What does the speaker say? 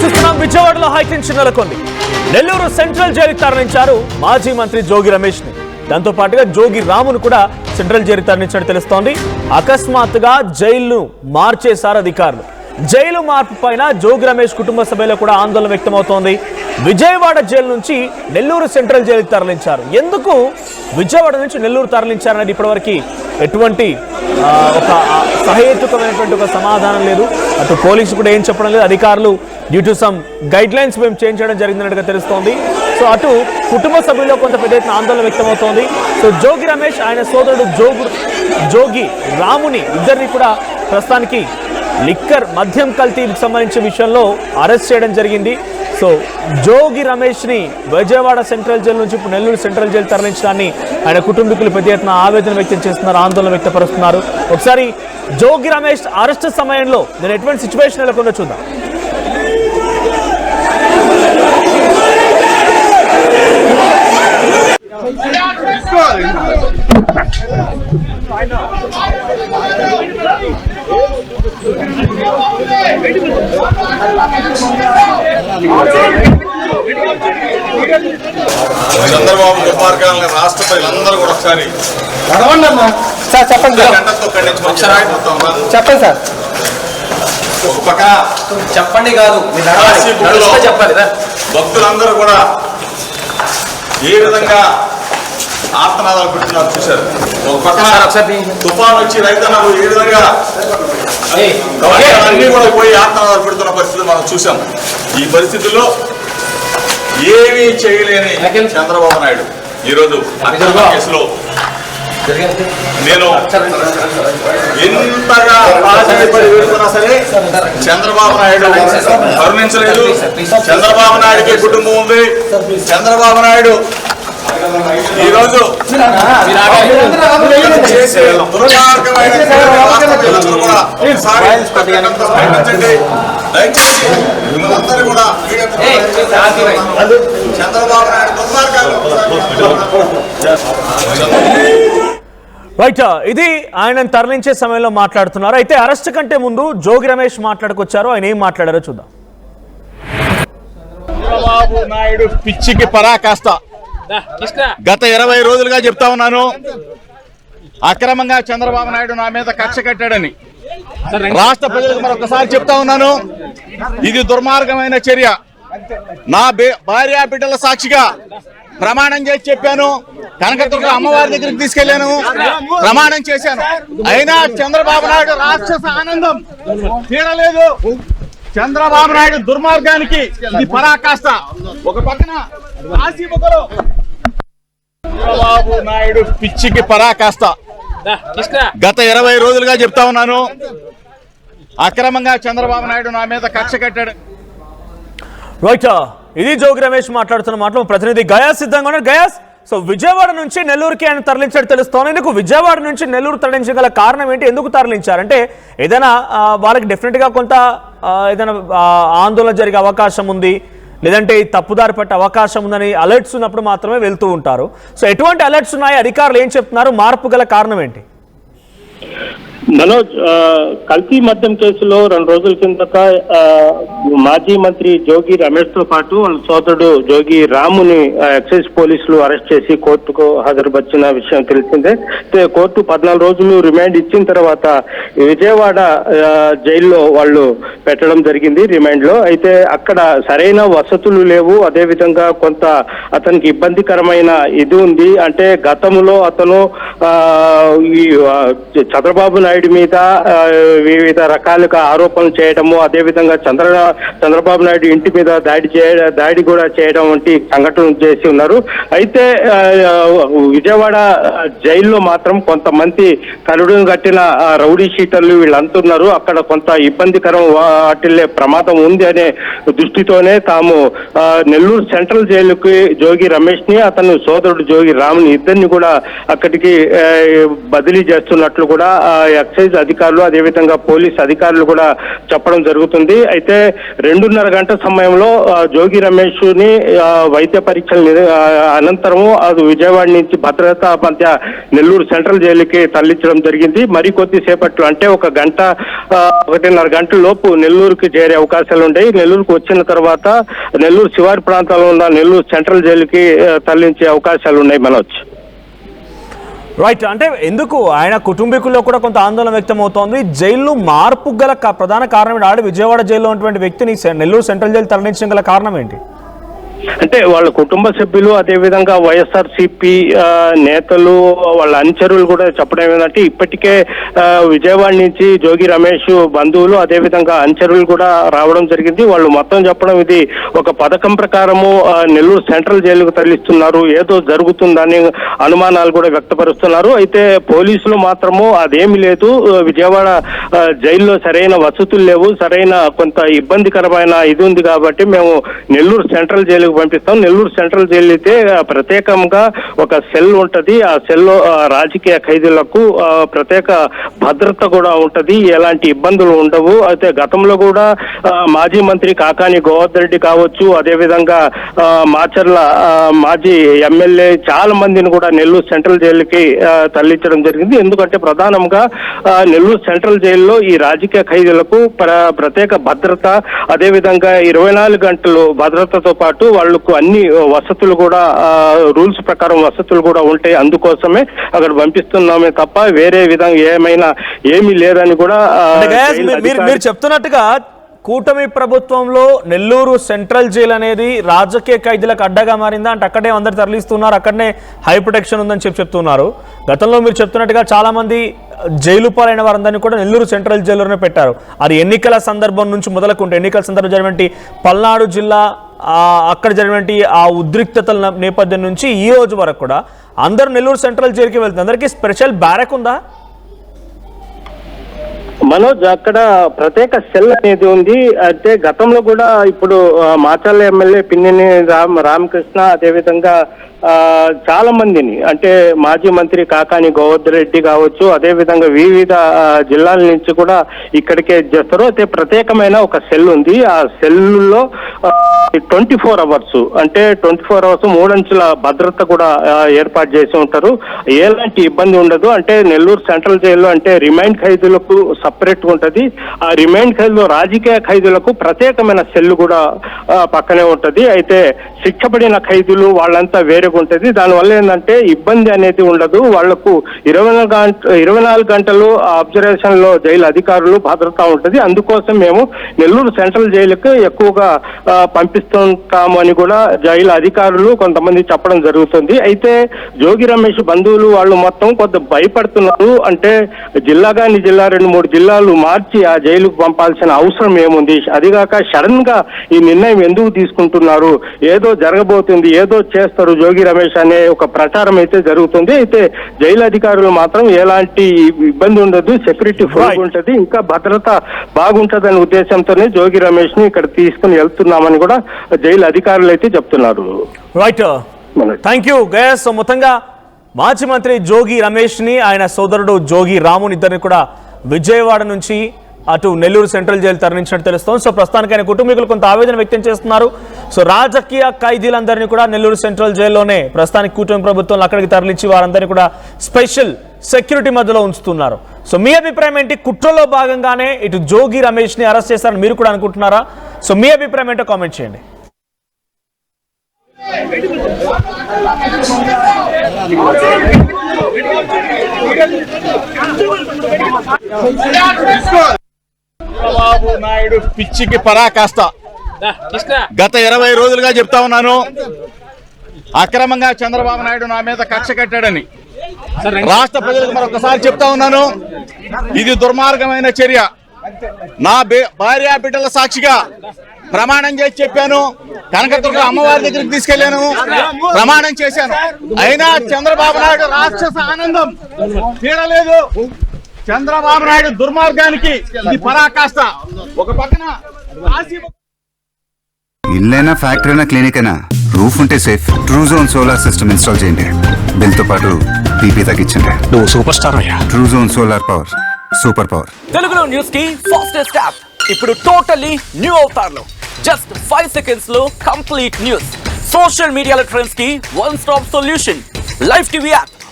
చూస్తున్నాం. విజయవాడలో హైటెన్షన్ నెలకొంది. నెల్లూరు సెంట్రల్ జైలుకి తరలించారు మాజీ మంత్రి జోగి రమేష్ ని. దాంతో పాటుగా జోగి రామును కూడా సెంట్రల్ జైలు తరలించినట్టు తెలుస్తోంది. అకస్మాత్తుగా జైలును మార్చేశారు అధికారులు. జైలు మార్పు పైన జోగి రమేష్ కుటుంబ సభ్యులు కూడా ఆందోళన వ్యక్తమవుతోంది. విజయవాడ జైలు నుంచి నెల్లూరు సెంట్రల్ జైలుకి తరలించారు. ఎందుకు విజయవాడ నుంచి నెల్లూరు తరలించారనేది ఇప్పటివరకు ఎటువంటి ఒక సహేతుకమైనటువంటి ఒక సమాధానం లేదు. అటు పోలీసు కూడా ఏం చెప్పడం లేదు. అధికారులు due to some guide lines మేము చేంజ్ చేయడం జరిగిందన్నట్టుగా తెలుస్తోంది. సో అటు కుటుంబ సభ్యుల్లో కొంత పెద్ద ఎత్తున ఆందోళన వ్యక్తమవుతోంది. సో జోగి రమేష్, ఆయన సోదరుడు జోగి రాముని ఇద్దరిని కూడా ప్రస్తుతానికి లిక్కర్ మద్యం కల్తీకి సంబంధించిన విషయంలో అరెస్ట్ చేయడం జరిగింది. సో జోగి రమేష్ ని విజయవాడ సెంట్రల్ జైలు నుంచి ఇప్పుడు నెల్లూరు సెంట్రల్ జైలు తరలించడాన్ని ఆయన కుటుంబీకులు పెద్ద ఎత్తున ఆవేదన వ్యక్తం చేస్తున్నారు, ఆందోళన వ్యక్తపరుస్తున్నారు. ఒకసారి జోగి రమేష్ అరెస్ట్ సమయంలో నేను ఎటువంటి సిచ్యువేషన్ నెలకొందో చూద్దాం. చంద్రబాబు దుర్మార్గాలను రాష్ట్ర ప్రజలందరూ కూడా ఒకసారి చెప్పండి సార్. ఒక పక్క చెప్పండి కాదు చెప్పాలి. భక్తులందరూ కూడా ఏ విధంగా ఆర్తనాదాలు పెడుతున్నారు చూశారు. ఒక పక్కన తుఫాన్ వచ్చి రైతన్నలు ఏ విధంగా అన్ని కూడా పోయి ఆర్తనాదాలు పెడుతున్న పరిస్థితి మనం చూసాం. ఈ పరిస్థితుల్లో ఏమీ చేయలేని చంద్రబాబు నాయుడు ఈరోజు కేసులో నేను ఎంతగా బాధపడి వేడుకున్నా సరే చంద్రబాబు నాయుడు కరుణించలేదు. చంద్రబాబు నాయుడికి కుటుంబం ఉంది. చంద్రబాబు నాయుడు ఈరోజు చేసే దుర్మార్గమైన దయచేసి మిమ్మల్ందరూ కూడా చంద్రబాబు నాయుడు దుర్మార్గాలు రైట్, ఇది ఆయన తరలించే సమయంలో మాట్లాడుతున్నారు. అయితే అరెస్ట్ కంటే ముందు జోగి రమేష్ మాట్లాడుకొచ్చారు. ఆయన ఏం మాట్లాడారో చూద్దాం. చంద్రబాబు నాయుడు పిచ్చికి పరాకాష్ట. గత 20 రోజులుగా చెప్తా ఉన్నాను, అక్రమంగా చంద్రబాబు నాయుడు నా మీద కక్ష కట్టాడని. రాష్ట్ర ప్రజలకు మరొకసారి చెప్తా ఉన్నాను, ఇది దుర్మార్గమైన చర్య. నా భార్య బిడ్డల సాక్షిగా ప్రమాణం చేసి చెప్పాను. కనకదుర్గ అమ్మవారి దగ్గరికి తీసుకెళ్లాను, ప్రమాణం చేశాను. అయినా చంద్రబాబు నాయుడు రాక్షస ఆనందం తీరలేదు. చంద్రబాబు నాయుడు దుర్మార్గానికి ఇది పరాకాష్ట. ఒక పక్కన రాశిముఖలో చంద్రబాబు నాయుడు పిచ్చికి పరాకాష్ట. గత 20 రోజులుగా చెప్తా ఉన్నాను, అక్రమంగా చంద్రబాబు నాయుడు నా మీద కక్ష కట్టాడు. రైట్, ఇది జోగి రమేష్ మాట్లాడుతున్న మాటలు. ప్రతినిధి గయాస్ సిద్ధంగా ఉన్నారు. గయాస్, సో విజయవాడ నుంచి నెల్లూరుకి ఆయన తరలించాడు తెలుస్తోంది. ఎందుకు విజయవాడ నుంచి నెల్లూరు తరలించగల కారణం ఏంటి? ఎందుకు తరలించారంటే ఏదైనా వాళ్ళకి డెఫినెట్గా కొంత ఏదైనా ఆందోళన జరిగే అవకాశం ఉంది, లేదంటే తప్పుదారి పట్టే అవకాశం ఉందని అలర్ట్స్ ఉన్నప్పుడు మాత్రమే వెళ్తూ ఉంటారు. సో ఎటువంటి అలర్ట్స్ ఉన్నాయి? అధికారులు ఏం చెప్తున్నారు? మార్పు గల కారణం ఏంటి? మనోజ్, కల్తీ మద్యం కేసులో 2 రోజుల కిందట మాజీ మంత్రి జోగి రమేష్ తో పాటు వాళ్ళ సోదరుడు జోగి రాముని ఎక్సైజ్ పోలీసులు అరెస్ట్ చేసి కోర్టుకు హాజరుపరిచిన విషయం తెలిసిందే. కోర్టు 14 రోజులు రిమాండ్ ఇచ్చిన తర్వాత విజయవాడ జైల్లో వాళ్ళు పెట్టడం జరిగింది రిమాండ్ లో. అయితే అక్కడ సరైన వసతులు లేవు, అదేవిధంగా కొంత అతనికి ఇబ్బందికరమైన ఇది ఉంది. అంటే గతంలో అతను ఈ చంద్రబాబు నాయుడు మీద వివిధ రకాలుగా ఆరోపణలు చేయడము, అదేవిధంగా చంద్రబాబు నాయుడు ఇంటి మీద దాడి కూడా చేయడం వంటి సంఘటనలు చేసి ఉన్నారు. అయితే విజయవాడ జైల్లో మాత్రం కొంతమంది కరుడును కట్టిన రౌడీ షీటర్లు వీళ్ళంటున్నారు. అక్కడ కొంత ఇబ్బందికరం వాటిల్లే ప్రమాదం ఉంది అనే దృష్టితోనే తాము నెల్లూరు సెంట్రల్ జైలుకి జోగి రమేష్ ని, అతను సోదరుడు జోగి రాముని ఇద్దరిని కూడా అక్కడికి బదిలీ చేస్తున్నట్లు కూడా ఎక్సైజ్ అధికారులు అదేవిధంగా పోలీస్ అధికారులు కూడా చెప్పడం జరుగుతుంది. అయితే 2.5 గంటల సమయంలో జోగి రమేష్ ని వైద్య పరీక్షలు అనంతరము అది విజయవాడ నుంచి భద్రతా మధ్య నెల్లూరు సెంట్రల్ జైలుకి తరలించడం జరిగింది. మరి కొద్దిసేపట్లో అంటే 1.5 గంటల లోపు నెల్లూరుకి చేరే అవకాశాలు ఉన్నాయి. నెల్లూరుకు వచ్చిన తర్వాత నెల్లూరు శివారు ప్రాంతాల్లో ఉన్న నెల్లూరు సెంట్రల్ జైలుకి తరలించే అవకాశాలు ఉన్నాయి. మనోజ్, రైట్. అంటే ఎందుకు ఆయన కుటుంబీకుల్లో కూడా కొంత ఆందోళన వ్యక్తం అవుతోంది. జైలు మార్పు గల ప్రధాన కారణం ఆడ విజయవాడ జైల్లో ఉన్నటువంటి వ్యక్తిని నెల్లూరు సెంట్రల్ జైలు తరలించడం గల కారణం ఏంటి? అంటే వాళ్ళ కుటుంబ సభ్యులు అదేవిధంగా వైఎస్ఆర్సీపీ నేతలు వాళ్ళ అనుచరులు కూడా చెప్పడం ఏంటంటే ఇప్పటికే విజయవాడ నుంచి జోగి రమేష్ బంధువులు అదేవిధంగా అనుచరులు కూడా రావడం జరిగింది. వాళ్ళు మొత్తం చెప్పడం ఇది ఒక పథకం ప్రకారము నెల్లూరు సెంట్రల్ జైలుకు తరలిస్తున్నారు, ఏదో జరుగుతుందని అనుమానాలు కూడా వ్యక్తపరుస్తున్నారు. అయితే పోలీసులు మాత్రము అదేమి లేదు, విజయవాడ జైల్లో సరైన వసతులు లేవు, సరైన కొంత ఇబ్బందికరమైన ఇది ఉంది కాబట్టి మేము నెల్లూరు సెంట్రల్ జైలు పంపిస్తాం. నెల్లూరు సెంట్రల్ జైలు అయితే ప్రత్యేకంగా ఒక సెల్ ఉంటది. ఆ సెల్లో రాజకీయ ఖైదీలకు ప్రత్యేక భద్రత కూడా ఉంటది, ఎలాంటి ఇబ్బందులు ఉండవు. అయితే గతంలో కూడా మాజీ మంత్రి కాకాని గోవర్ధన్ రెడ్డి కావచ్చు, అదేవిధంగా మాచర్ల మాజీ ఎమ్మెల్యే చాలా మందిని కూడా నెల్లూరు సెంట్రల్ జైలుకి తరలించడం జరిగింది. ఎందుకంటే ప్రధానంగా నెల్లూరు సెంట్రల్ జైల్లో ఈ రాజకీయ ఖైదీలకు ప్రత్యేక భద్రత, అదేవిధంగా 24 గంటలు భద్రతతో పాటు వాళ్లకు అన్ని వసతులు కూడా రూల్స్ ప్రకారం వసతులు కూడా ఉంటాయి. అందుకోసమే అక్కడ పంపిస్తున్నామే తప్ప వేరే విధంగా ఏమీ లేదని కూడా మీరు చెప్తున్నట్టుగా కూటమి ప్రభుత్వంలో నెల్లూరు సెంట్రల్ జైలు అనేది రాజకీయ ఖైదీలకు అడ్డగా మారిందా అంటే అక్కడే అందరు తరలిస్తున్నారు, అక్కడనే హై ప్రొటెక్షన్ ఉందని చెప్తున్నారు. గతంలో మీరు చెప్తున్నట్టుగా చాలా మంది జైలు పాలైన వారందరినీ కూడా నెల్లూరు సెంట్రల్ జైలులోనే పెట్టారు. అది ఎన్నికల సందర్భం నుంచి మొదలుకుంటే ఎన్నికల సందర్భం జరిగినటువంటి పల్నాడు జిల్లా అక్కడ జరిగినటువంటి ఆ ఉద్రిక్తతల నేపథ్యం నుంచి ఈ రోజు వరకు కూడా అందరూ నెల్లూరు సెంట్రల్ జైలుకి వెళ్తున్నారు. అందరికీ స్పెషల్ బ్యారక్ ఉందా మనోజ్? అక్కడ ప్రత్యేక సెల్ అనేది ఉంది. అంటే గతంలో కూడా ఇప్పుడు మాచర్ల ఎమ్మెల్యే పిన్నెల్లి రామకృష్ణ అదేవిధంగా చాలా మందిని అంటే మాజీ మంత్రి కాకాని గోవర్ధన్ రెడ్డి కావచ్చు, అదేవిధంగా వివిధ జిల్లాల నుంచి కూడా ఇక్కడికే చేస్తారు. అయితే ప్రత్యేకమైన ఒక సెల్ ఉంది. ఆ సెల్లో 24 అవర్స్ అంటే 24 అవర్స్ 3 అంచుల భద్రత కూడా ఏర్పాటు చేసి ఉంటారు. ఎలాంటి ఇబ్బంది ఉండదు. అంటే నెల్లూరు సెంట్రల్ జైల్లో అంటే రిమైండ్ ఖైదీలకు సపరేట్ ఉంటది. ఆ రిమైండ్ ఖైదీలో రాజకీయ ఖైదీలకు ప్రత్యేకమైన సెల్ కూడా పక్కనే ఉంటది. అయితే శిక్ష పడిన ఖైదీలు వాళ్ళంతా వేరే ఉంటది. దానివల్ల ఏంటంటే ఇబ్బంది అనేది ఉండదు. వాళ్లకు 24 గంటలు అబ్జర్వేషన్ లో జైలు అధికారులు భద్రత ఉంటది. అందుకోసం మేము నెల్లూరు సెంట్రల్ జైలుకు ఎక్కువగా పంపిస్తుంటాము అని కూడా జైలు అధికారులు కొంతమంది చెప్పడం జరుగుతుంది. అయితే జోగి రమేష్ బంధువులు వాళ్ళు మొత్తం కొంత భయపడుతున్నారు. అంటే జిల్లా 2-3 జిల్లాలు మార్చి ఆ జైలుకు పంపాల్సిన అవసరం ఏముంది, అదిగాక సడన్ గా ఈ నిర్ణయం ఎందుకు తీసుకుంటున్నారు, ఏదో జరగబోతుంది, ఏదో చేస్తారు జోగి రమేష్ అనే ఒక ప్రచారం అయితే జరుగుతుంది. అయితే జైలు అధికారులు మాత్రం ఎలాంటి ఇబ్బంది ఉండదు, సెక్యూరిటీ ఫుల్ ఉంటది, ఇంకా భద్రత బాగుంటదనే ఉద్దేశంతోనే జోగి రమేష్ ని ఇక్కడ తీసుకుని వెళ్తున్నామని కూడా జైలు అధికారులు అయితే చెప్తున్నారు. Right, thank you Gaius. So మొత్తంగా మాజీ మంత్రి జోగి రమేష్ ని ఆయన సోదరుడు జోగి రాముని ఇద్దరిని కూడా విజయవాడ నుంచి అటు నెల్లూరు సెంట్రల్ జైలు తరలించినట్టు తెలుస్తోంది. సో ప్రస్తుతానికి ఆయన కుటుంబీకులు కొంత ఆవేదన వ్యక్తం చేస్తున్నారు. సో రాజకీయ ఖైదీలందరినీ కూడా నెల్లూరు సెంట్రల్ జైల్లోనే ప్రస్తుతానికి కూటమి ప్రభుత్వం అక్కడికి తరలించి వారందరినీ కూడా స్పెషల్ సెక్యూరిటీ మధ్యలో ఉంచుతున్నారు. సో మీ అభిప్రాయం ఏంటి? కుట్రలో భాగంగానే ఇటు జోగి రమేష్ ని అరెస్ట్ చేశారని మీరు కూడా అనుకుంటున్నారా? సో మీ అభిప్రాయం ఏంటో కామెంట్ చేయండి. చంద్రబాబు నాయుడు పిచ్చికి పరాకాష్ట. గత 20 రోజులుగా చెప్తా ఉన్నాను, అక్రమంగా చంద్రబాబు నాయుడు నా మీద కక్ష కట్టాడని. రాష్ట్ర ప్రజలకు మరొకసారి చెప్తా ఉన్నాను, ఇది దుర్మార్గమైన చర్య. నా భార్య బిడ్డల సాక్షిగా ప్రమాణం చేసి చెప్పాను. కనకదుర్గ అమ్మవారి దగ్గరికి తీసుకెళ్లాను, ప్రమాణం చేశాను. అయినా చంద్రబాబు నాయుడు రాక్షస ఆనందం తీరలేదు. చంద్రబాబు నాయుడు దుర్మార్గానికి ఇది పరాకాష్ట. ఒక పక్కన ఇల్లైనా ఫ్యాక్టరీ అయినా క్లినిక్ అయినా రూఫ్ ఉంటే safe. Truzon solar system install చేయండి. బిల్ తో పాటు పీపీ తగ్గించండి. నువ్వు సూపర్ స్టార్ అయ్యా. Truzon solar power. Super power. తెలుగులో న్యూస్ కి ఫాస్టెస్ట్ యాప్ ఇప్పుడు టోటల్లీ న్యూ అవతార్లో జస్ట్ 5 seconds లో కంప్లీట్ న్యూస్. సోషల్ మీడియాలో ట్రెండ్స్ కి one stop solution. Live TV app